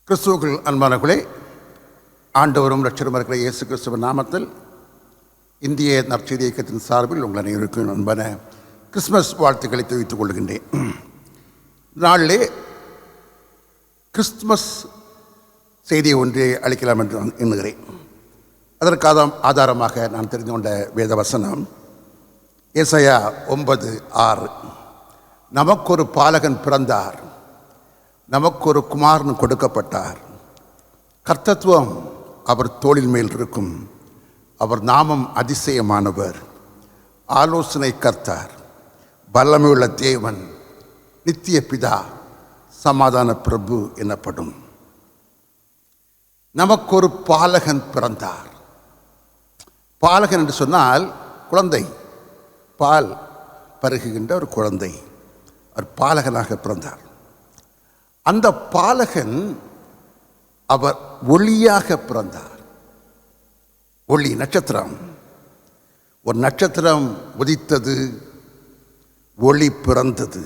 கிறிஸ்துவுக்குள் அன்பானவர்களே, ஆண்டவரும் இரட்சகரும் இருக்கிற இயேசு கிறிஸ்துவின் நாமத்தில் இந்திய நற்செய்தி இயக்கத்தின் சார்பில் உங்கள் அனைவருக்கும் அன்பான கிறிஸ்மஸ் வாழ்த்துக்களை தெரிவித்துக் கொள்கின்றேன். நாளிலே கிறிஸ்துமஸ் செய்தியை ஒன்றை அளிக்கலாம் என்று நான் எண்ணுகிறேன். அதற்காக ஆதாரமாக நான் தெரிந்து கொண்ட வேத வசனம் ஏசாயா 9:6. நமக்கொரு பாலகன் பிறந்தார், நமக்கொரு குமாரன் கொடுக்கப்பட்டார், கர்த்தத்துவம் அவர் தோளின் மேல் இருக்கும், அவர் நாமம் அதிசயமானவர், ஆலோசனை கர்த்தர், வல்லமையுள்ள தேவன், நித்திய பிதா, சமாதான பிரபு எனப்படும். நமக்கொரு பாலகன் பிறந்தார். பாலகன் என்று சொன்னால் குழந்தை, பால் பருகுகின்ற ஒரு குழந்தை. அவர் பாலகனாக பிறந்தார். அந்த பாலகன் அவர் ஒளியாக பிறந்தார். ஒளி நட்சத்திரம், ஒரு நட்சத்திரம் உதித்தது, ஒளி பிறந்தது.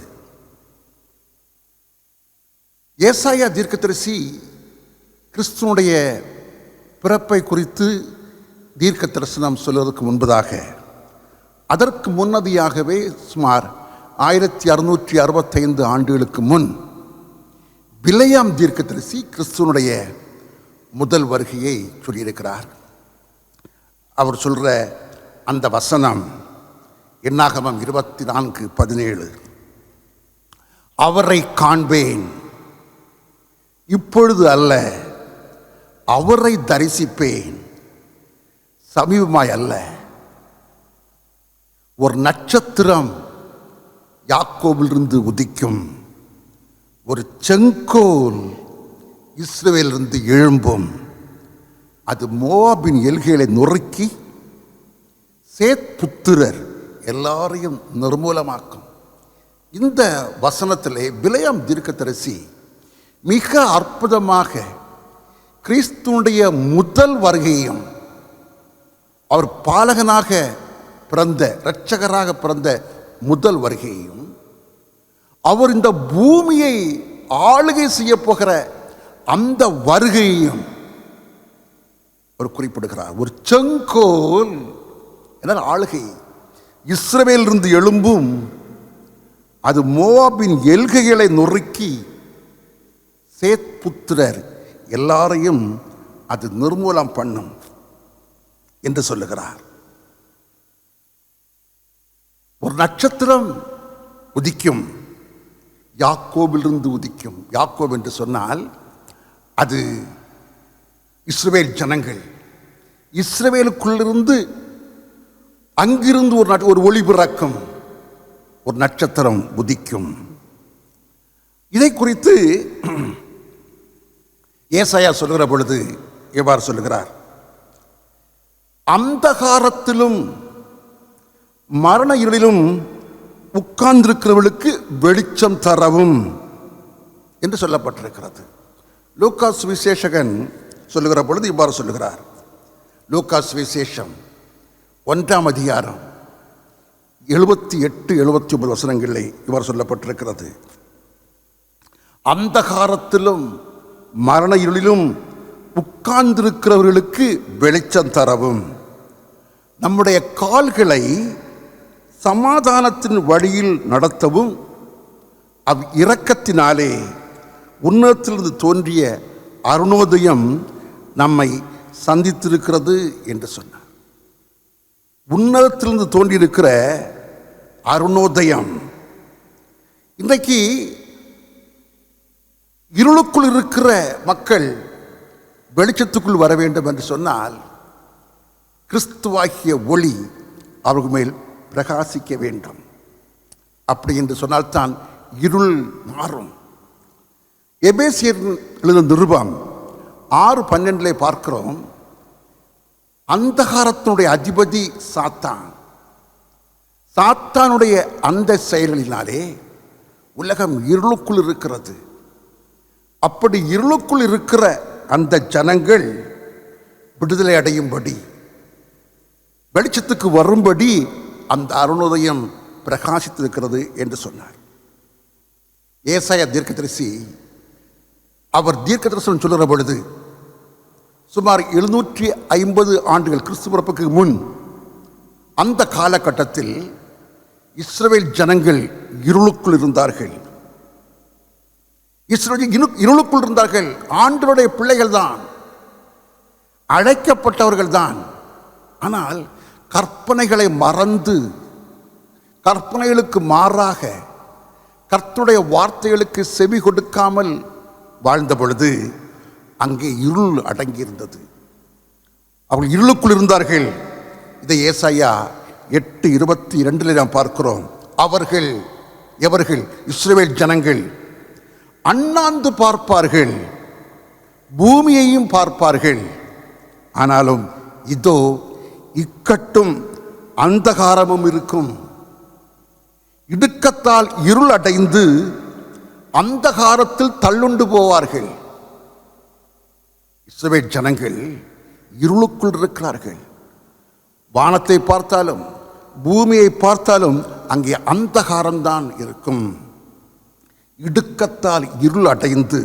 ஏசாயா தீர்க்கதரிசி கிறிஸ்துவனுடைய பிறப்பை குறித்து தீர்க்க தரிசனம் சொல்வதற்கு முன்பதாக, அதற்கு முன்னதியாகவே சுமார் 1665 ஆண்டுகளுக்கு முன் பிலேயாம் தீர்க்கதரிசி கிறிஸ்துவனுடைய முதல் வருகையை சொல்லியிருக்கிறார். அவர் சொல்கிற அந்த வசனம் என்னாகமம் 24:17. அவரை காண்பேன், இப்பொழுது அல்ல, அவரை தரிசிப்பேன், சமீபமாய் அல்ல. ஒரு நட்சத்திரம் யாக்கோபிலிருந்து உதிக்கும், ஒரு செங்கோல் இஸ்ரவேலிலிருந்து எழும்பும், அது மோவாபின் எல்கைகளை நொறுக்கி சேத் புத்திரர் எல்லாரையும் நிர்மூலமாக்கும். இந்த வசனத்திலே பிலேயாம் தீர்க்கதரிசி மிக அற்புதமாக கிறிஸ்துவனுடைய முதல் வருகையும், அவர் பாலகனாக பிறந்த, இரட்சகராக பிறந்த முதல் வருகையும், அவர் இந்த பூமியை ஆளுகை செய்ய போகிற அந்த வருகையையும் அவர் குறிப்பிடுகிறார். ஒரு செங்கோல் என்றால் ஆளுகை, இஸ்ரவேலிலிருந்து எழும்பும், அது மோவாபின் எல்கைகளை நொறுக்கி சேத் புத்திரர் எல்லாரையும் அது நிர்மூலம் பண்ணும் என்று சொல்லுகிறார். ஒரு நட்சத்திரம் உதிக்கும், யாக்கோபிலிருந்து உதிக்கும். யாக்கோப் என்று சொன்னால் அது இஸ்ரவேல் ஜனங்கள். இஸ்ரவேலுக்குள்ளிருந்து அங்கிருந்து ஒரு ஒளி பிறக்கும், ஒரு நட்சத்திரம் உதிக்கும். இதை குறித்து ஏசாயா சொல்கிற பொழுது எவ்வாறு சொல்லுகிறார்? அந்தகாரத்திலும் மரண இருளிலும் உட்கார்ந்திருக்கிறவர்களுக்கு வெளிச்சம் தரவும் என்று சொல்லப்பட்டிருக்கிறது. லூக்கா சுவிசேஷகன் சொல்லுகிற பொழுது இவ்வாறு சொல்லுகிறார். லூக்கா சுவிசேஷம் 1ஆம் அதிகாரம் 78-79 வசனங்களிலே இவ்வாறு சொல்லப்பட்டிருக்கிறது. அந்தகாரத்திலும் மரண இருளிலும் உட்கார்ந்திருக்கிறவர்களுக்கு வெளிச்சம் தரவும், நம்முடைய கால்களை சமாதானத்தின் வழியில் நடத்தவும், இரக்கத்தினாலே உன்னதத்திலிருந்து தோன்றிய அருணோதயம் நம்மை சந்தித்திருக்கிறது என்று சொன்னார். உன்னதத்திலிருந்து தோன்றியிருக்கிற அருணோதயம் இன்றைக்கு இருளுக்குள் இருக்கிற மக்கள் வெளிச்சத்துக்குள் வர வேண்டும் என்று சொன்னால், கிறிஸ்துவாகிய ஒளி அவர்கள் மேல் பிரகாசிக்க வேண்டும். அப்படி என்று சொன்னால்தான் இருள் மாறும். எபேசியர் எழுதின நிருபம் 6:12 பார்க்கிறோம். அந்தகாரத்தினுடைய அதிபதி சாத்தான், சாத்தானுடைய அந்த செயல்களினாலே உலகம் இருளுக்குள் இருக்கிறது. அப்படி இருளுக்குள் இருக்கிற அந்த ஜனங்கள் விடுதலை அடையும்படி, வெளிச்சத்துக்கு வரும்படி அந்த அருணோதயம் பிரகாசித்திருக்கிறது என்று சொன்னார். ஏசாயா தீர்க்கதரிசி அவர் தீர்க்கதரிசனம் சொல்லுகிற பொழுது சுமார் 750 ஆண்டுகள் கிறிஸ்து பிறப்புக்கு முன் அந்த காலகட்டத்தில் இஸ்ரவேல் ஜனங்கள் இருளுக்குள் இருந்தார்கள். இருளுக்குள் இருந்தார்கள். ஆண்டவருடைய பிள்ளைகள் தான், அழைக்கப்பட்டவர்கள் தான். ஆனால் கற்பனைகளை மறந்து, கற்பனைகளுக்கு மாறாக கர்த்தருடைய வார்த்தைகளுக்கு செவி கொடுக்காமல் வாழ்ந்த பொழுது அங்கே இருள் அடங்கியிருந்தது. அவர்கள் இருளுக்குள் இருந்தார்கள். இதை ஏசாயா 8:22 நாம் பார்க்கிறோம். அவர்கள் எவர்கள்? இஸ்ரவேல் ஜனங்கள் அண்ணாந்து பார்ப்பார்கள், பூமியையும் பார்ப்பார்கள். ஆனாலும் இதோ இக்கட்டும் அந்தகாரமும் இருக்கும். இடுக்கத்தால் இருள் அடைந்து அந்தகாரத்தில் தள்ளுண்டு போவார்கள். இஸ்ரவேல் ஜனங்கள் இருளுக்குள் இருக்கிறார்கள். வானத்தை பார்த்தாலும் பூமியை பார்த்தாலும் அங்கே அந்தகாரம்தான் இருக்கும். இடுக்கத்தால் இருள் அடைந்து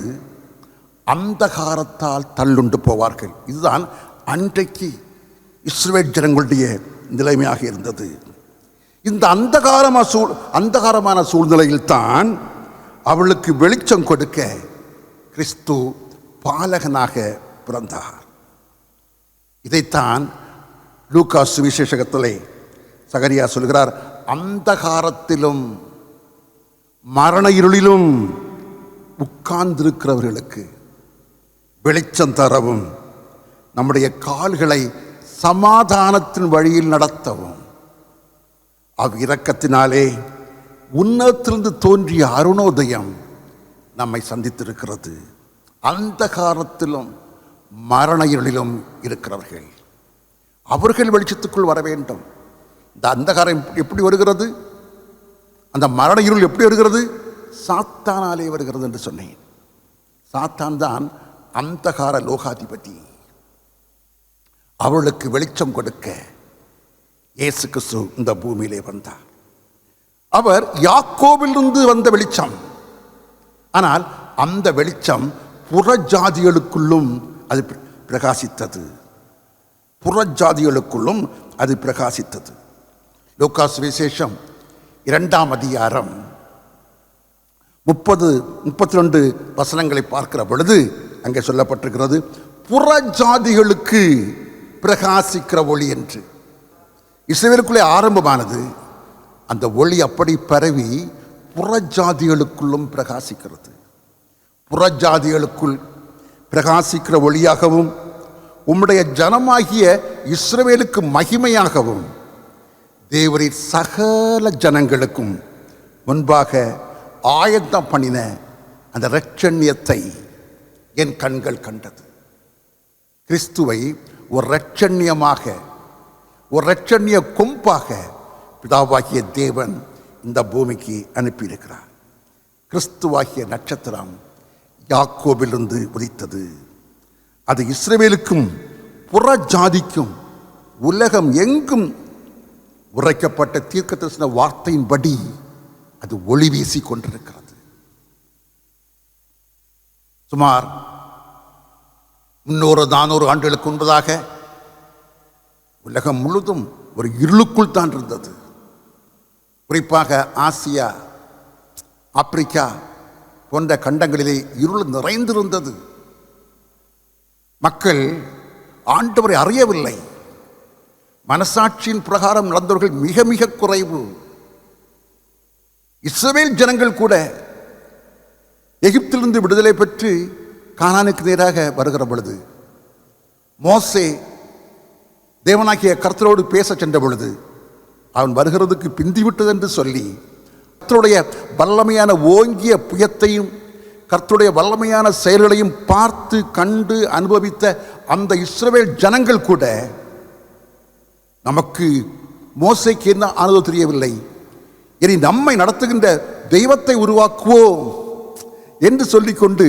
அந்தகாரத்தால் தள்ளுண்டு போவார்கள். இதுதான் அன்றைக்கு இஸ்ரவேல் ஜனங்களுடைய நிலைமையாக இருந்தது. இந்த அந்தகாரமான சூழ்நிலையில் தான் அவளுக்கு வெளிச்சம் கொடுக்க கிறிஸ்து பாலகனாக பிறந்தார். இதைத்தான் லூக்கா சுவிசேஷகத்திலே சகரியா சொல்கிறார். அந்தகாரத்திலும் மரண இருளிலும் உட்கார்ந்திருக்கிறவர்களுக்கு வெளிச்சம் தரவும், நம்முடைய கால்களை சமாதானத்தின் வழியில் நடத்தவும் இரக்கத்தினாலே உன்னதத்திலிருந்து தோன்றிய அருணோதயம் நம்மை சந்தித்திருக்கிறது. அந்தகாரத்திலும் மரண இருளிலும் இருக்கிறவர்கள் அவர்கள் வெளிச்சத்துக்குள் வர வேண்டும். இந்த அந்தகாரம் எப்படி வருகிறது? அந்த மரண இருள் எப்படி வருகிறது? சாத்தானாலே வருகிறது என்று சொன்னேன். சாத்தான் தான் அந்தகார லோகாதிபதி. அவளுக்கு வெளிச்சம் கொடுக்க இயேசு கிறிஸ்து இந்த பூமியிலே வந்தார். அவர் யாக்கோபிலிருந்து வந்த வெளிச்சம். ஆனால் அந்த வெளிச்சம் புறஜாதிகளுக்குள்ளும் அது பிரகாசித்தது. புறஜாதிகளுக்குள்ளும் அது பிரகாசித்தது. லூக்கா சுவிசேஷம் 2ஆம் அதிகாரம் 30-32 வசனங்களை பார்க்கிற பொழுது அங்கே சொல்லப்பட்டிருக்கிறது, புறஜாதிகளுக்கு பிரகாசிக்கிற ஒளி என்று. இஸ்ரவேலுக்குள்ளே ஆரம்பமானது. அந்த ஒளி அப்படி பரவி புறஜாதிகளுக்குள்ளும் பிரகாசிக்கிறது. புறஜாதிகளுக்குள் பிரகாசிக்கிற ஒளியாகவும் உம்முடைய ஜனமாகிய இஸ்ரவேலுக்கு மகிமையாகவும் தேவரீர் சகல ஜனங்களுக்கும் முன்பாக ஆயத்தம் பண்ணின அந்த இரட்சண்யத்தை என் கண்கள் கண்டது. கிறிஸ்துவை ஒரு இரட்சண்யமாக, ஒரு இரட்சண்ய கொம்பாக பிதாவாகிய தேவன் இந்த பூமிக்கு அனுப்பியிருக்கிறார். கிறிஸ்துவாகிய நட்சத்திரம் யாக்கோபிலிருந்து உதித்தது. அது இஸ்ரவேலுக்கும் புறஜாதிக்கும் உலகம் எங்கும் உரைக்கப்பட்ட தீர்க்கதரிசன வார்த்தையின்படி அது ஒளி வீசி கொண்டிருக்கிறது. சுமார் 300-400 ஆண்டுகளுக்கு முன்பதாக உலகம் முழுதும் ஒரு இருளுக்குள் தான் இருந்தது. குறிப்பாக ஆசியா, ஆப்பிரிக்கா போன்ற கண்டங்களிலே இருள் நிறைந்திருந்தது. மக்கள் ஆண்டவரை அறியவில்லை. மனசாட்சியின் பிரகாரம் நடந்தவர்கள் மிக மிக குறைவு. இஸ்ரவேல் ஜனங்கள் கூட எகிப்திலிருந்து விடுதலை பெற்று கானானுக்கு நேராக வருகிற பொழுது, மோசே தேவனாகிய கர்த்தரோடு பேச சென்ற பொழுது அவன் வருகிறதுக்கு பிந்திவிட்டது என்று சொல்லி கர்த்தருடைய வல்லமையான ஓங்கிய புயத்தையும் கர்த்தருடைய வல்லமையான செயல்களையும் பார்த்து கண்டு அனுபவித்த அந்த இஸ்ரவேல் ஜனங்கள் கூட நமக்கு மோசேக்கு என்ன ஆனதோ தெரியவில்லை, இனி நம்மை நடத்துகின்ற தெய்வத்தை உருவாக்குவோம் என்று சொல்லிக்கொண்டு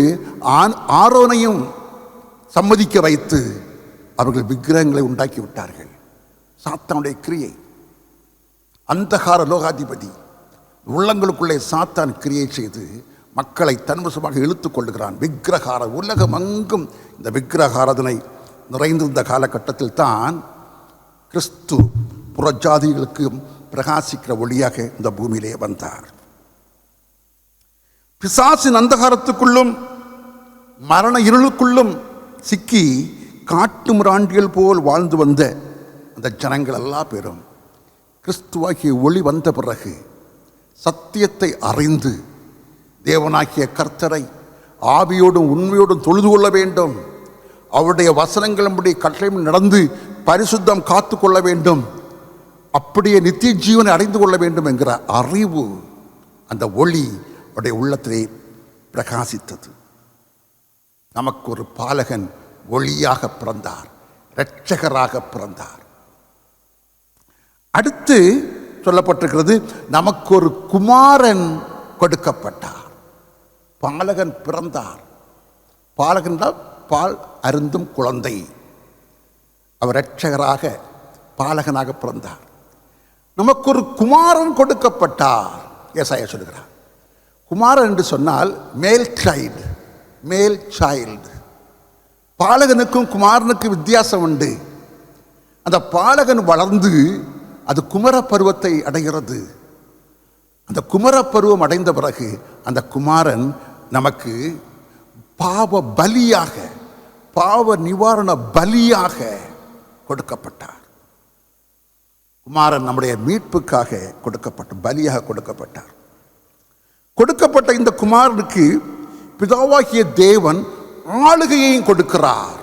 ஆரோனையும் சம்மதிக்க வைத்து அவர்கள் விக்கிரகங்களை உண்டாக்கி விட்டார்கள். சாத்தானுடைய கிரியை. அந்தகார லோகாதிபதி உள்ளங்களுக்குள்ளே சாத்தான் கிரியை செய்து மக்களை தன்வசமாக இழுத்து கொள்ளுகிறான். விக்கிரகார உலகம் அங்கும் இந்த விக்கிரகாராதனை நிறைந்திருந்த காலகட்டத்தில் தான் கிறிஸ்து புறஜாதிகளுக்கு பிரகாசிக்கிற ஒளியாக இந்த பூமியிலே வந்தார். பிசாசின் அந்தகாரத்துக்குள்ளும் மரண இருளுக்குள்ளும் சிக்கி காட்டு மிராண்டிகள் போல் வாழ்ந்து வந்த அந்த ஜனங்கள் எல்லா பேரும் கிறிஸ்துவாகிய ஒளி வந்த பிறகு சத்தியத்தை அறிந்து தேவனாகிய கர்த்தரை ஆவியோடும் உண்மையோடும் தொழுது கொள்ள வேண்டும், அவருடைய வசனங்களுடைய கட்டளையும் நடந்து பரிசுத்தம் காத்து கொள்ள வேண்டும், அப்படியே நித்திய ஜீவனை அடைந்து கொள்ள வேண்டும் என்கிற அறிவு அந்த ஒளி அவருடைய உள்ளத்திலே பிரகாசித்தது. நமக்கு ஒரு பாலகன் ஒளியாக பிறந்தார், இரட்சகராக பிறந்தார். அடுத்து சொல்லப்பட்டிருக்கிறது, நமக்கு ஒரு குமாரன் கொடுக்கப்பட்டார். பாலகன் பிறந்தார். பாலகன் பால் அருந்தும் குழந்தை. அவர் இரட்சகராக பாலகனாக பிறந்தார். நமக்கு ஒரு குமாரன் கொடுக்கப்பட்டார். ஏசாயா சொல்கிறார். குமாரன் என்று சொன்னால் மேல் சைல்டு, மேல் சைல்டு. பாலகனுக்கும் குமாரனுக்கும் வித்தியாசம் உண்டு. அந்த பாலகன் வளர்ந்து அது குமர பருவத்தை அடைகிறது. அந்த குமர பருவம் அடைந்த பிறகு அந்த குமாரன் நமக்கு பாவ பலியாக, பாவ நிவாரண பலியாக கொடுக்கப்பட்டார். குமாரன் நம்முடைய மீட்புக்காக கொடுக்கப்பட்ட பலியாக கொடுக்கப்பட்டார். கொடுக்கப்பட்ட இந்த குமாரனுக்கு பிதாவாகிய தேவன் ஆளுகையையும் கொடுக்கிறார்.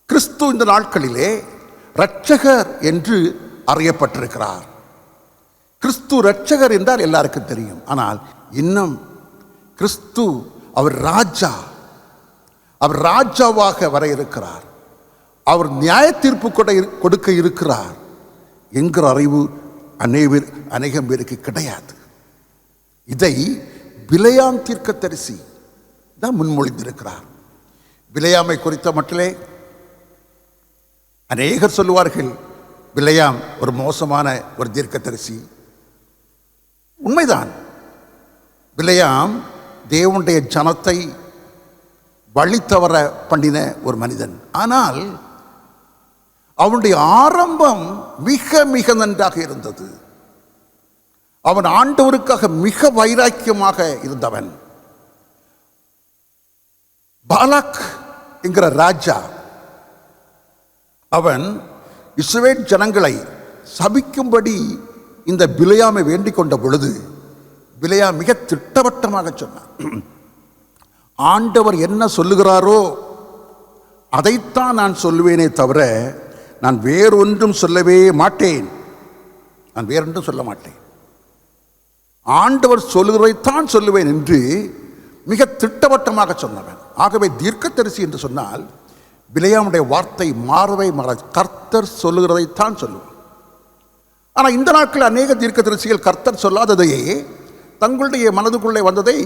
கிறிஸ்து இந்த நாட்களிலே இரட்சகர் என்று அறியப்பட்டிருக்கிறார். கிறிஸ்து இரட்சகர் என்றால் எல்லாருக்கும் தெரியும். ஆனால் இன்னும் கிறிஸ்து அவர் ராஜா, அவர் ராஜாவாக வர இருக்கிறார், அவர் நியாய தீர்ப்பு கொடுக்க இருக்கிறார் என்கிற அறிவு அநேகம் பேருக்கு கிடையாது. இதை பிலேயாம் தீர்க்கதரிசி தான் முன்மொழிந்திருக்கிறார். பிலேயாமை குறித்த மட்டிலே அநேகர் சொல்லுவார்கள், பிலேயாம் ஒரு மோசமான ஒரு தீர்க்கதரிசி. உண்மைதான். பிலேயாம் தேவனுடைய ஜனத்தை வழி தவற பண்ணின ஒரு மனிதன். ஆனால் அவனுடைய ஆரம்பம் மிக மிக நன்றாக இருந்தது. அவன் ஆண்டவருக்காக மிக வைராக்கியமாக இருந்தவன். பாலாக் என்கிற ராஜா, அவன் இஸ்ரவேல் ஜனங்களை சபிக்கும்படி இந்த பிலேயாமை வேண்டிக் கொண்ட பொழுது பிலேயாம் மிக திட்டவட்டமாக சொன்னான், ஆண்டவர் என்ன சொல்லுகிறாரோ அதைத்தான் நான் சொல்லுவேனே தவிர நான் வேறொன்றும் சொல்லவே மாட்டேன், நான் வேறொன்றும் சொல்ல மாட்டேன், ஆண்டவர் சொல்லுகிறதைத்தான் சொல்லுவேன் என்று மிக திட்டவட்டமாக சொன்னவன். ஆகவே தீர்க்கதரிசி என்று சொன்னால் பிலேயாமுடைய வார்த்தை மாறவே மாறாது. கர்த்தர் சொல்லுகிறதைத்தான் சொல்லுவான். ஆனால் இந்த நாட்களில் அநேக தீர்க்கதரிசிகள் கர்த்தர் சொல்லாததையே, தங்களுடைய மனதுக்குள்ளே வந்ததை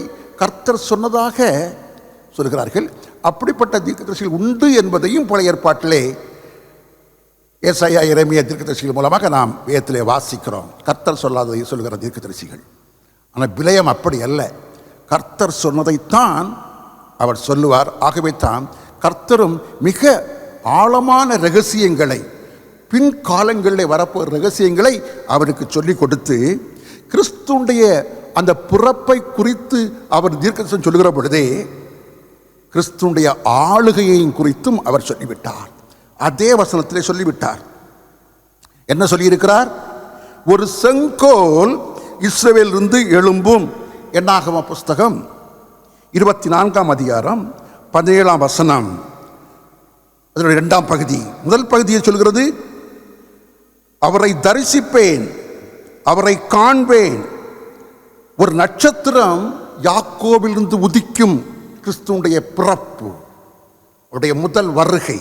கர்த்தர் சொன்னதாக சொல்கிறார்கள். அப்படிப்பட்ட தீர்க்கதரிசிகள் உண்டு என்பதையும் பழைய ஏற்பாட்டிலே ஏசாயா எரேமியா தீர்க்கதரிசிகள் மூலமாக நாம் வேதத்திலே வாசிக்கிறோம். கர்த்தர் சொல்லாததை சொல்கிற தீர்க்கதரிசிகள். ஆனால் பிலேயாம் அப்படி அல்ல, கர்த்தர் சொன்னதைத்தான் அவர் சொல்லுவார். ஆகவே தான் கர்த்தரும் மிக ஆழமான ரகசியங்களை, பின்காலங்களில் வரப்போகிற ரகசியங்களை அவருக்கு சொல்லிக் கொடுத்து, கிறிஸ்துடைய அந்த பிறப்பை குறித்து அவர் தீர்க்கதரிசனம் சொல்லுகிற பொழுதே கிறிஸ்துடைய ஆளுகையையும் குறித்தும் அவர் சொல்லிவிட்டார். அதே வசனத்திலே சொல்லிவிட்டார். என்ன சொல்லியிருக்கிறார்? ஒரு செங்கோல் இஸ்ரவேலிலிருந்து எழும்பும். என்னாகம புஸ்தகம் 24ஆம் அதிகாரம் 17ஆம் வசனம், அதனுடைய 2ஆம் பகுதி. முதல் பகுதியை சொல்கிறது, அவரை தரிசிப்பேன், அவரை காண்பேன், ஒரு நட்சத்திரம் யாக்கோபிலிருந்து உதிக்கும். கிறிஸ்துவுடைய பிறப்பு, அவருடைய முதல் வருகை.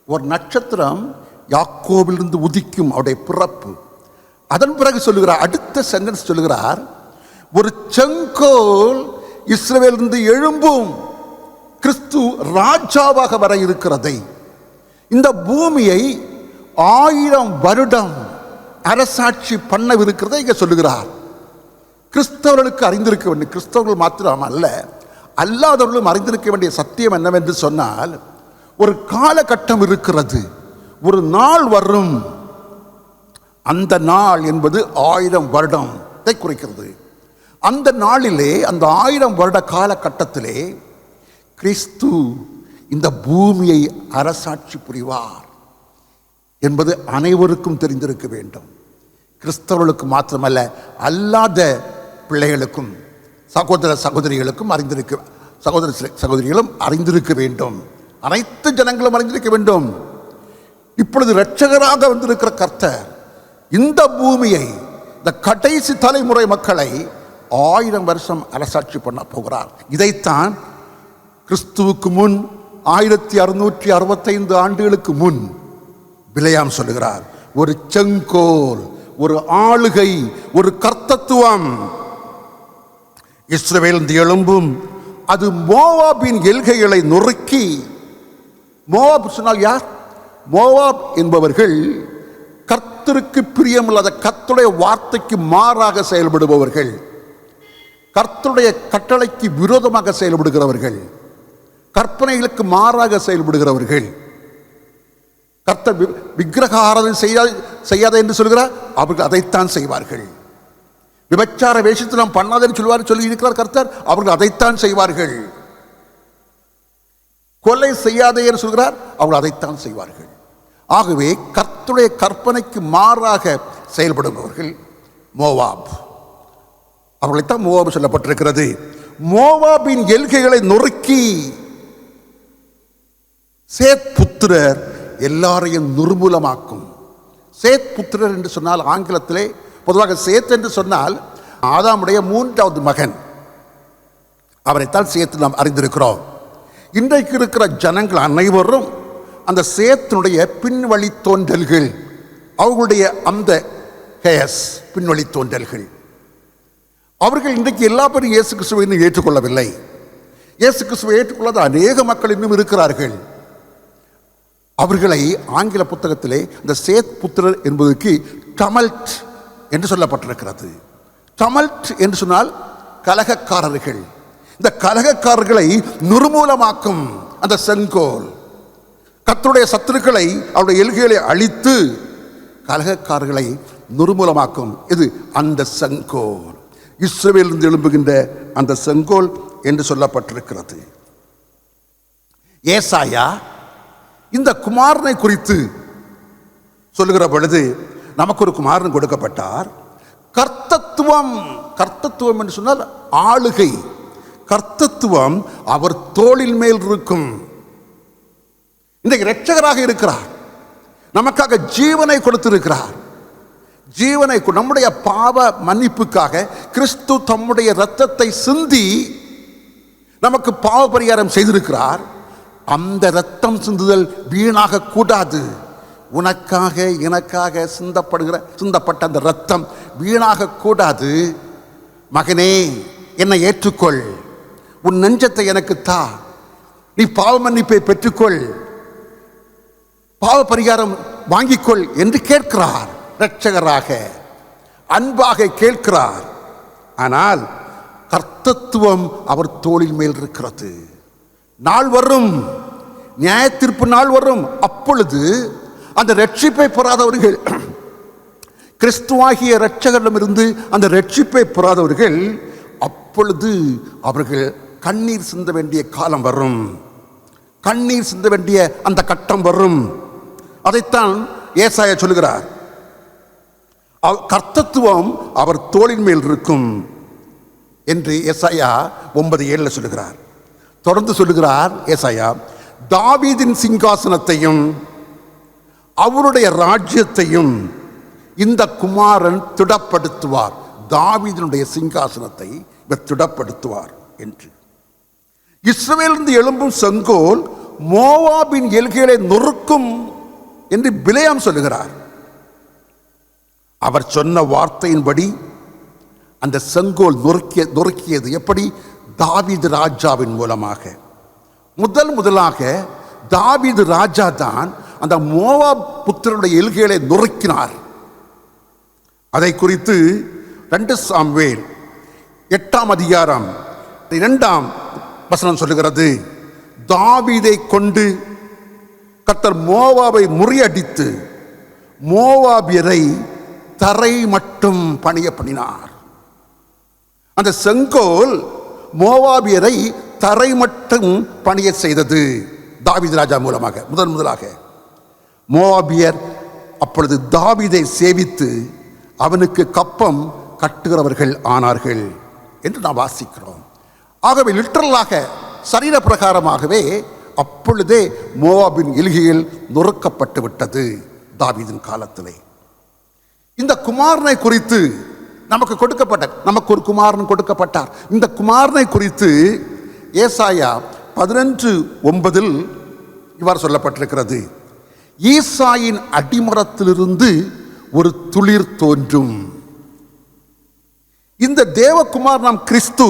ஒரு நட்சத்திரம் யாக்கோபிலிருந்து உதிக்கும், அவருடைய பிறப்பு. அதன் பிறகு சொல்லுகிறார், அடுத்த சென்டென்ஸ் சொல்லுகிறார், ஒரு செங்கோல் இஸ்ரவேலிலிருந்து எழும்பும். கிறிஸ்து ராஜாவாக வர இருக்கிறதை, இந்த பூமியை 1000 வருடம் அரசாட்சி பண்ணவிருக்கிறதை இங்கே சொல்லுகிறார். கிறிஸ்தவர்களுக்கு அறிந்திருக்க வேண்டிய, கிறிஸ்தவர்கள் மாத்திரம் அல்ல, அல்லாதவர்களும் அறிந்திருக்க வேண்டிய சத்தியம் என்னவென்று சொன்னால், ஒரு காலகட்டம் இருக்கிறது, ஒரு நாள் வரும். அந்த நாள் என்பது 1000 வருடத்தை குறிக்கிறது. அந்த நாளிலே, அந்த 1000 வருட காலகட்டத்திலே கிறிஸ்து இந்த பூமியை அரசாட்சி புரிவார் என்பது அனைவருக்கும் தெரிந்திருக்க வேண்டும். கிறிஸ்தவர்களுக்கு மாத்திரமல்ல, அல்லாத பிள்ளைகளுக்கும் சகோதர சகோதரிகளுக்கும் சகோதரிகளும் அறிந்திருக்க வேண்டும். அனைத்து ஜனங்களும் அறிந்திருக்க வேண்டும். இப்பொழுது இரட்சகராக வந்திருக்கிற கர்த்தர் இந்த பூமியை, இந்த கடைசி தலைமுறை மக்களை 1000 வருஷம் அரசாட்சி பண்ண போகிறார். இதைத்தான் கிறிஸ்துவுக்கு முன் 1665 ஆண்டுகளுக்கு முன் பிலேயாம் சொல்லுகிறார். ஒரு செங்கோல், ஒரு ஆளுகை, ஒரு கர்த்தத்துவம் இஸ்ரவேல் எழும்பும். அது மோவாபின் எல்கைகளை நொறுக்கி, மோவாப் சொன்னால் யார்? மோவாப் என்பவர்கள் கர்த்தருக்கு பிரியமில்லாத, கர்த்தருடைய வார்த்தைக்கு மாறாக செயல்படுபவர்கள், கர்த்தருடைய கட்டளைக்கு விரோதமாக செயல்படுகிறவர்கள், கற்பனைகளுக்கு மாறாக செயல்படுகிறவர்கள். கர்த்தர் விக்கிரக ஆராதனை செய்யாத என்று சொல்கிறார், அவர்கள் அதைத்தான் செய்வார்கள். விபச்சார வேஷத்தை நாம் பண்ணாதன்னு சொல்லி இருக்கிறார் கர்த்தர், அவர்கள் அதைத்தான் செய்வார்கள். கொலை செய்யாதே என்று சொல்கிறார், அவர்கள் அதைத்தான் செய்வார்கள். ஆகவே கர்த்தருடைய கற்பனைக்கு மாறாக செயல்படுபவர்கள் மோவாப். அவர்களைத்தான் மோவாப் சொல்லப்பட்டிருக்கிறது. மோவாபின் எல்கைகளை நொறுக்கி சேத் புத்திரர் எல்லாரையும் நிர்மூலமாக்கும். சேத் புத்திரர் என்று சொன்னால் ஆங்கிலத்திலே பொதுவாக சேத் என்று சொன்னால் ஆதாமுடைய 3வது மகன், அவரைத்தான் சேத்து நாம் அறிந்திருக்கிறோம். இன்றைக்கு இருக்கிற ஜனங்கள் அனைவரும் அந்த சேத்தினுடைய பின்வழி தோன்றல்கள், அவர்களுடைய அந்த பின்வழி தோன்றல்கள். அவர்கள் இன்றைக்கு எல்லா பேரும் இயேசு கிறிஸ்துவை இன்னும் ஏற்றுக்கொள்ளவில்லை. இயேசு கிறிஸ்துவை ஏற்றுக்கொள்ளாத அநேக மக்கள் இன்னும் இருக்கிறார்கள். அவர்களை ஆங்கில புத்தகத்திலே இந்த சேத் புத்திரர் என்பதற்கு டமல்ட் என்று சொல்லப்பட்டிருக்கிறது. டமல்ட் என்று சொன்னால் கலகக்காரர்கள். இந்த கலகக்காரர்களை நிர்மூலமாக்கும் அந்த செங்கோல், கர்த்தருடைய சத்துருக்களை, அவருடைய எல்கைகளை அழித்து கலகக்காரர்களை நிர்மூலமாக்கும். இது அந்த செங்கோல், இஸ்ரவேலிலிருந்து எழும்புகின்ற அந்த செங்கோல் என்று சொல்லப்பட்டிருக்கிறது. ஏசாயா இந்த குமாரனை குறித்து சொல்லுகிற பொழுது, நமக்கு ஒரு குமாரன் கொடுக்கப்பட்டார். கர்த்தத்துவம், கர்த்தத்துவம் என்று சொன்னால் ஆளுகை, கர்த்தத்துவம் அவர் தோளின் மேல் இருக்கும். இன்றைக்கு இரட்சகராக இருக்கிறார், நமக்காக ஜீவனை கொடுத்திருக்கிறார். ஜீவனை, நம்முடைய பாவ மன்னிப்புக்காக கிறிஸ்து தம்முடைய இரத்தத்தை சிந்தி நமக்கு பாவ பரிகாரம் செய்திருக்கிறார். அந்த இரத்தம் சிந்துதல் வீணாக கூடாது. உனக்காக எனக்காக சிந்தப்பட்ட அந்த இரத்தம் வீணாக கூடாது. மகனே, என்னை ஏற்றுக்கொள், உன் நெஞ்சத்தை எனக்கு தா, நீ பாவ மன்னிப்பை பெற்றுக்கொள், பாவ பரிகாரம் வாங்கிக்கொள் என்று கேட்கிறார். இரட்சகராக அன்பாக கேட்கிறார். ஆனால் கர்த்தத்துவம் அவர் தோளின் மேல் இருக்கிறது. நாள் வரும், நியாயத்தீர்ப்பு நாள் வரும். அப்பொழுது அந்த ரட்சிப்பை பெறாதவர்கள், கிறிஸ்துவாகிய இரட்சகரிடமிருந்து அந்த ரட்சிப்பை பெறாதவர்கள், அப்பொழுது அவர்கள் கண்ணீர் சிந்த வேண்டிய காலம் வரும், கண்ணீர் சிந்த வேண்டிய அந்த கட்டம் வரும். அதைத்தான் ஏசாயா சொல்லுகிறார். கர்த்தத்துவம் அவர் தோளின் மேல் இருக்கும் என்று ஏசாயா 9:7 சொல்லுகிறார். தொடர்ந்து சொல்லுகிறார் ஏசாயா, தாவீதின் சிங்காசனத்தையும் அவருடைய ராஜ்யத்தையும் இந்த குமாரன் திடப்படுத்துவார். தாவீதினுடைய சிங்காசனத்தை இவர் திடப்படுத்துவார் என்று. இஸ்ரவேலிலிருந்து எழும்பும் செங்கோல் மோவாபின் எல்கைகளை நொறுக்கும் என்று பிலேயாம் சொல்லுகிறார். அவர் சொன்ன வார்த்தையின்படி அந்த செங்கோல் நொறுக்கியது எப்படி? தாவீது ராஜாவின் மூலமாக. முதலாக தாவீது ராஜா தான் அந்த மோவாப் புத்திரனுடைய எல்கைகளை நொறுக்கினார். அதை குறித்து 2 சாமுவேல் 8ஆம் அதிகாரம் 2ஆம் வசனம் சொல்லுகிறது, தாவீதை கொண்டு கர்த்தர் மோவாபை முறியடித்து மோவாபியரை தரை மட்டும் பணிய பண்ணினார். அந்த செங்கோல் மோவாபியரை தரை மட்டும் பணிய செய்தது தாவீது ராஜா மூலமாக. முதலாக மோவாபியர் அப்பொழுது தாவீதை சேவித்து அவனுக்கு கப்பம் கட்டுகிறவர்கள் ஆனார்கள் என்று நாம் வாசிக்கிறோம். ஆகவே லிட்டரலாக சரீர பிரகாரமாகவே அப்பொழுதே மோவாபின் எல்கையில் நொறுக்கப்பட்டு விட்டது தாவீதின் காலத்திலே. இந்த குமாரனை குறித்து நமக்கு ஒரு குமாரன் கொடுக்கப்பட்டார். இந்த குமாரனை குறித்து ஏசாயா 11:9 இவ்வாறு சொல்லப்பட்டிருக்கிறது, ஈசாயின் அடிமரத்திலிருந்து ஒரு துளிர் தோன்றும். இந்த தேவகுமார் நாம் கிறிஸ்து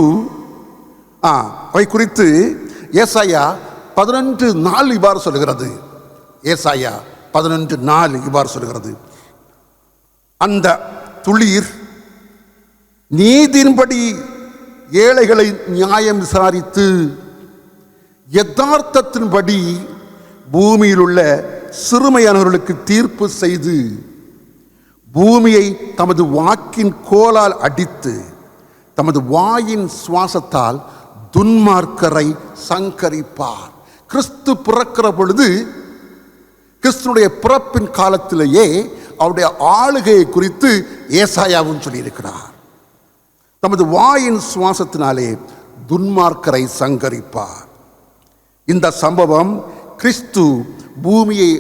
அவை குறித்து ஏசாயா 11:4 இவ்வாறு சொல்லுகிறது. ஏசாயா 11:4 இவ்வாறு சொல்லுகிறது, அந்த துளிர் நீதியின்படி ஏழைகளை நியாயம் விசாரித்து யதார்த்தத்தின்படி பூமியில் உள்ள சிறுமையானவர்களுக்கு தீர்ப்பு செய்து பூமியை தமது வாக்கின் கோலால் அடித்து தமது வாயின் சுவாசத்தால் துன்மார்க்கரை சங்கரிப்பார். கிறிஸ்து பிறக்கிற பொழுது கிறிஸ்துனுடைய பிறப்பின் காலத்திலேயே அவருடைய ஆளுகையை குறித்து ஏசாயாவும் சொல்லியிருக்கிறார். தமது வாயின் சுவாசத்தினாலே துன்மார்க்கரை சங்கரிப்பார். இந்த சம்பவம் கிறிஸ்து பூமியை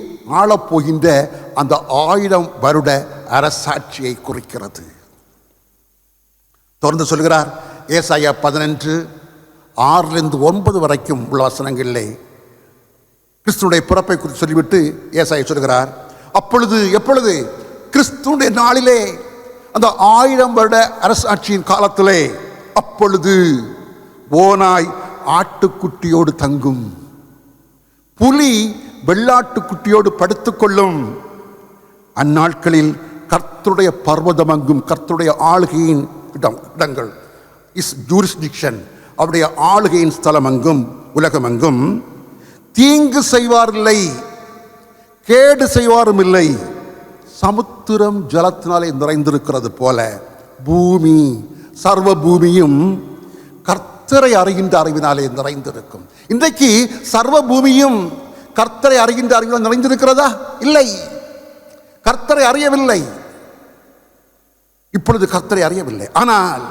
ஆளப்போகின்ற அந்த 1000 வருட அரசாட்சியை குறிக்கிறது. தொடர்ந்து சொல்கிறார் ஏசாயா 11:6-9 வரைக்கும் உள்ள வசனங்களிலே கிறிஸ்துடைய பிறப்பை குறித்து சொல்லிவிட்டு ஏசாயா சொல்கிறார், அப்பொழுது எப்பொழுது கிறிஸ்துடைய நாளிலே அந்த 1000 வருட அரசாட்சியின் காலத்திலே அப்பொழுது ஓநாய் ஆட்டுக்குட்டியோடு தங்கும், புலி வெள்ளாட்டுக்குட்டியோடு படுத்துக்கொள்ளும். அந்நாட்களில் கர்த்தருடைய பர்வதமங்கும் கர்த்தருடைய ஆளுகையின் இடங்கள் இஸ் ஜூரிஸ்டிக்ஷன், அவருடைய ஆளுகையின் ஸ்தலமங்கும் உலகமங்கும் தீங்கு செய்வாரில்லை, கேடு செய்வாரும் இல்லை. சமுத்திரம் ஜலத்தினாலே நிறைந்திருக்கிறது போல பூமி சர்வ பூமியும் கர்த்தரை அறிகின்ற அறிவினாலே நிறைந்திருக்கும். இன்றைக்கு சர்வ பூமியும் கர்த்தரை அறிகின்ற அறிவினால் நிறைந்திருக்கிறதா? இல்லை, கர்த்தரை அறியவில்லை. இப்பொழுது கர்த்தரை அறியவில்லை. ஆனால்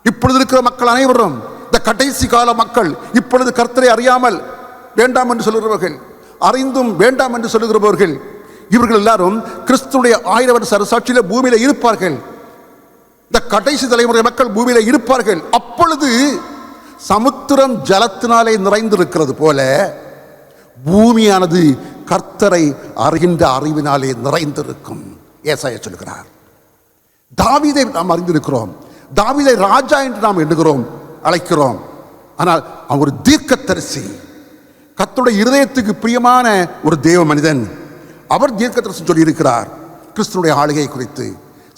இப்பொழுது இருக்கிற மக்கள் அனைவரும், இந்த கடைசி கால மக்கள், இப்பொழுது கர்த்தரை அறியாமல் வேண்டாம் என்று சொல்லுகிறவர்கள், அறிந்தும் வேண்டாம் என்று சொல்லுகிறவர்கள், இவர்கள் எல்லாரும் கிறிஸ்துடைய 1000 வருட அரசாட்சியில பூமியில இருப்பார்கள். இந்த கடைசி தலைமுறை மக்கள் பூமியில இருப்பார்கள். அப்பொழுது சமுத்திரம் ஜலத்தினாலே நிறைந்திருக்கிறது போல பூமியானது கர்த்தரை அறிகின்ற அறிவினாலே நிறைந்திருக்கும். ஏசாயா சொல்கிறார். தாவீதை நாம் அறிந்திருக்கிறோம், தாவீதை ராஜா என்று நாம் எண்ணுகிறோம், அழைக்கிறோம். ஆனால் அவர் ஒரு தீர்க்கதரிசி, கர்த்தருடைய இருதயத்துக்கு பிரியமான ஒரு தேவ மனிதன். அவர் தீர்க்கதரிசி சொல்லியிருக்கிறார் கிறிஸ்துனுடைய ஆளுகை குறித்து.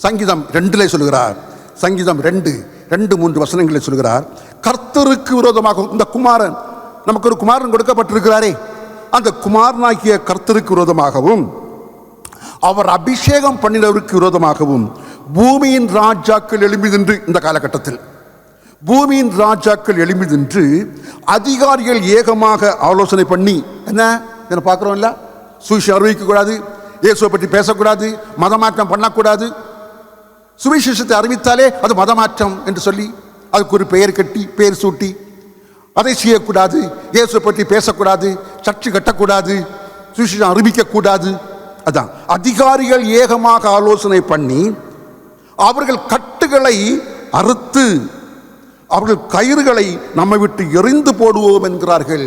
சங்கீதம் 2 சொல்கிறார், சங்கீதம் 2-3 வசனங்களில் சொல்கிறார், கர்த்தருக்கு விரோதமாக இந்த குமாரன், நமக்கு ஒரு குமாரன் கொடுக்கப்பட்டிருக்கிறாரே, அந்த குமாரனாகிய கர்த்தருக்கு விரோதமாகவும் அவர் அபிஷேகம் பண்ணினவருக்கு விரோதமாகவும் பூமியின் ராஜாக்கள் எழும்பி நின்று, இந்த காலகட்டத்தில் பூமியின் ராஜாக்கள் எழும்பி நின்று அதிகாரிகள் ஏகமாக ஆலோசனை பண்ணி, என்ன பார்க்கிறோம் இல்ல, சுவிசேஷம் அறிவிக்க கூடாது, இயேசுவை பற்றி பேசக்கூடாது, மதமாற்றம் பண்ணக்கூடாது, சுவிசேஷத்தை அறிவித்தாலே அது மதமாற்றம் என்று சொல்லி அதுக்கு ஒரு பெயர் கட்டி பெயர் சூட்டி அதை செய்யக்கூடாது, இயேசுவை பற்றி பேசக்கூடாது, சர்ச்சு கட்டக்கூடாது, சுவிசேஷம் அறிவிக்கக்கூடாது. அதான் அதிகாரிகள் ஏகமாக ஆலோசனை பண்ணி அவர்கள் கட்டுகளை அறுத்து அவர்கள் கயிறுகளை நம்மை விட்டு எறிந்து போடுவோம் என்கிறார்கள்.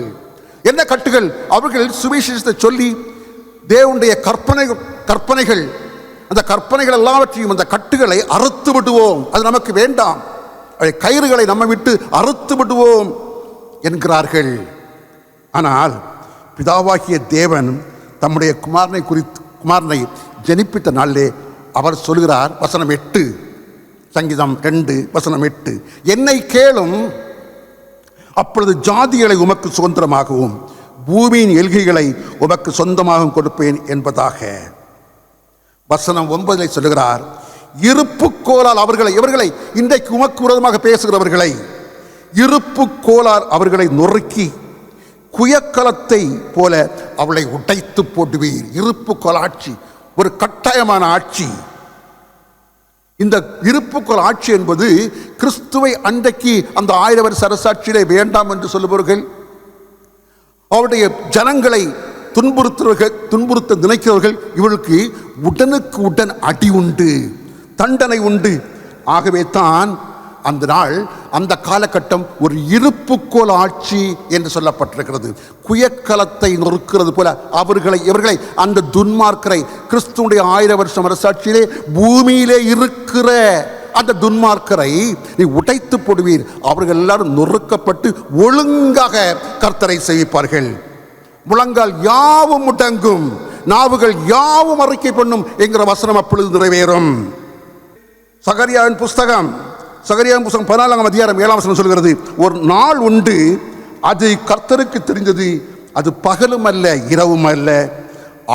என்ன கட்டுகள்? அவர்கள் சுவிசேஷத்தை சொல்லி தேவனுடைய கற்பனைகள் அந்த கற்பனைகள் எல்லாவற்றையும், அந்த கட்டுகளை அறுத்து விடுவோம், அது நமக்கு வேண்டாம், கயிறுகளை நம்மை விட்டு அறுத்து விடுவோம் என்கிறார்கள். ஆனால் பிதாவாகிய தேவன் தம்முடைய குமாரனை ஜனிப்பித்த நாளிலே அவர் சொல்கிறார், வசனம் 8, சங்கீதம் 2:8. என்னை கேளும், அப்பொழுது ஜாதிகளை உமக்கு சுதந்திரமாகவும் பூமியின் எல்கைகளை உமக்கு சொந்தமாகவும் கொடுப்பேன் என்பதாக. வசனம் 9 சொல்லுகிறார், இருப்பு கோலால் இவர்களை இன்றைக்கு உமக்கு விரோதமாக பேசுகிறவர்களை இருப்பு கோலால் அவர்களை நொறுக்கி குயக்கலத்தை போல அவளை உடைத்து போடுவீர். இருப்பு கோல் ஆட்சி ஒரு கட்டாயமான ஆட்சி. இந்த இருப்புக்கோள் ஆட்சி என்பது கிறிஸ்துவை அன்றைக்கு அந்த 1000 வருஷ அரசாட்சியிலே வேண்டாம் என்று சொல்லுபவர்கள், அவருடைய ஜனங்களை துன்புறுத்த நினைக்கிறவர்கள், இவர்களுக்கு உடனுக்கு உடன் அடி உண்டு, தண்டனை உண்டு. ஆகவே தான் அந்த நாள், அந்த காலகட்டம் ஒரு இருப்புக்கோள் ஆட்சி என்று சொல்லப்பட்டிருக்கிறது. குயக்கலத்தை நொறுக்கிறது போல இவர்களை அந்த துன்மார்க்கரை, கிறிஸ்துவுடைய 1000 வருஷம் அரசாட்சியிலே பூமியிலே இருக்கிற அந்த துன்மார்க்கரை நீ உடைத்து போடுவீர். அவர்கள் எல்லாரும் நொறுக்கப்பட்டு ஒழுங்காக கர்த்தரை சேவிப்பார்கள். முழங்கால் யாவும் முடங்கும், நாவுகள் யாவும் அறிக்கை பண்ணும் என்கிற வசனம் அப்பொழுது நிறைவேறும். சகரியாவின் புஸ்தகம் 14 அதிகாரம் 7 வசனம் சொல்கிறது, ஒரு நாள் உண்டு, அது கர்த்தருக்கு தெரிந்தது, அது பகலும் அல்ல இரவும் அல்ல,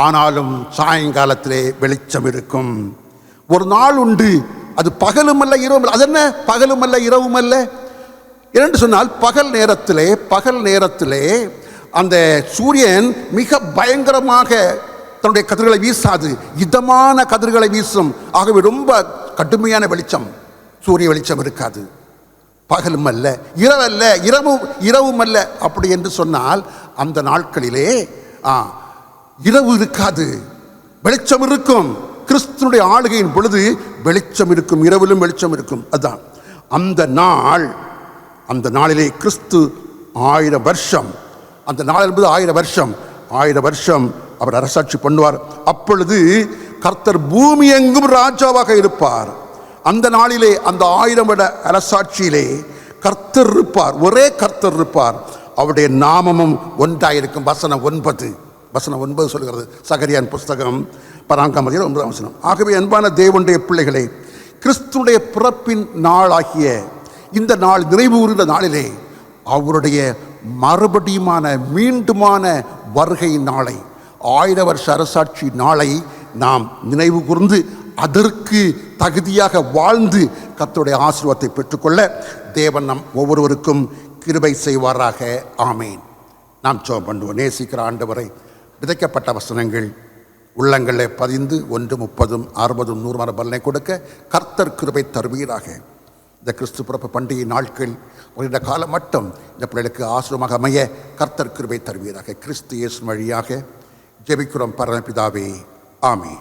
ஆனாலும் சாயங்காலத்திலே வெளிச்சம் இருக்கும். ஒரு நாள் உண்டு, அது பகலும் அல்ல இரவும் அல்ல. அது என்ன பகலும் அல்ல இரவும் அல்ல என்று சொன்னால், பகல் நேரத்திலே அந்த சூரியன் மிக பயங்கரமாக தன்னுடைய கதிர்களை வீசாது, இதமான கதிர்களை வீசும். ஆகவே ரொம்ப கடுமையான வெளிச்சம், சூரிய வெளிச்சம் இருக்காது. பகலும் அல்ல இரவல்ல, இரவும் அல்ல. அப்படி என்று சொன்னால் அந்த நாட்களிலே இரவு இருக்காது, வெளிச்சம் இருக்கும். கிறிஸ்துனுடைய ஆளுகையின் பொழுது வெளிச்சம் இருக்கும், இரவிலும் வெளிச்சம் இருக்கும். அதுதான் அந்த நாளிலே கிறிஸ்து 1000 வருஷம், அந்த நாள் என்பது 1000 வருஷம் அவர் அரசாட்சி பண்ணுவார். அப்பொழுது கர்த்தர் பூமி எங்கும் ராஜாவாக இருப்பார். அந்த நாளிலே, அந்த 1000 வருட அரசாட்சியிலே கர்த்தர் இருப்பார், ஒரே கர்த்தர் இருப்பார். அவருடைய நாமமும் ஒன்றாயிருக்கும். வசனம் 9 சொல்கிறது, சகரியான் புஸ்தகம் 9 வசனம். ஆகவே அன்பான தேவனுடைய பிள்ளைகளே, கிறிஸ்துடைய பிறப்பின் நாளாகிய இந்த நாள் நிறைவுறுகிற நாளிலே அவருடைய மறுபடியுமான மீண்டுமான வருகை நாளை, 1000 வருஷ அரசாட்சி நாளை நாம் நினைவு கூர்ந்து அதற்கு தகுதியாக வாழ்ந்து கர்த்தருடைய ஆசீர்வாதத்தை பெற்றுக்கொள்ள தேவன் நம் ஒவ்வொருவருக்கும் கிருபை செய்வாராக. ஆமேன். நாம் ஜெபம் பண்ணுவோம். நேசிக்கிற ஆண்டவரை, விதைக்கப்பட்ட வசனங்கள் உள்ளங்களில் பதிந்து 1, 30, 60, 100 பலனை கொடுக்க கர்த்தர் கிருபை தருவீராக. இந்த கிறிஸ்து பிறப்பு பண்டிகை நாட்கள் ஒரு காலம் மட்டும் இந்த பிள்ளைகளுக்கு ஆசீர்வாதமாக அமைய கர்த்தர் கிருபை தருவீராக. கிறிஸ்து இயேசு வழியாக ஜெபிக்கிறோம் பரமபிதாவே. ஆமென்.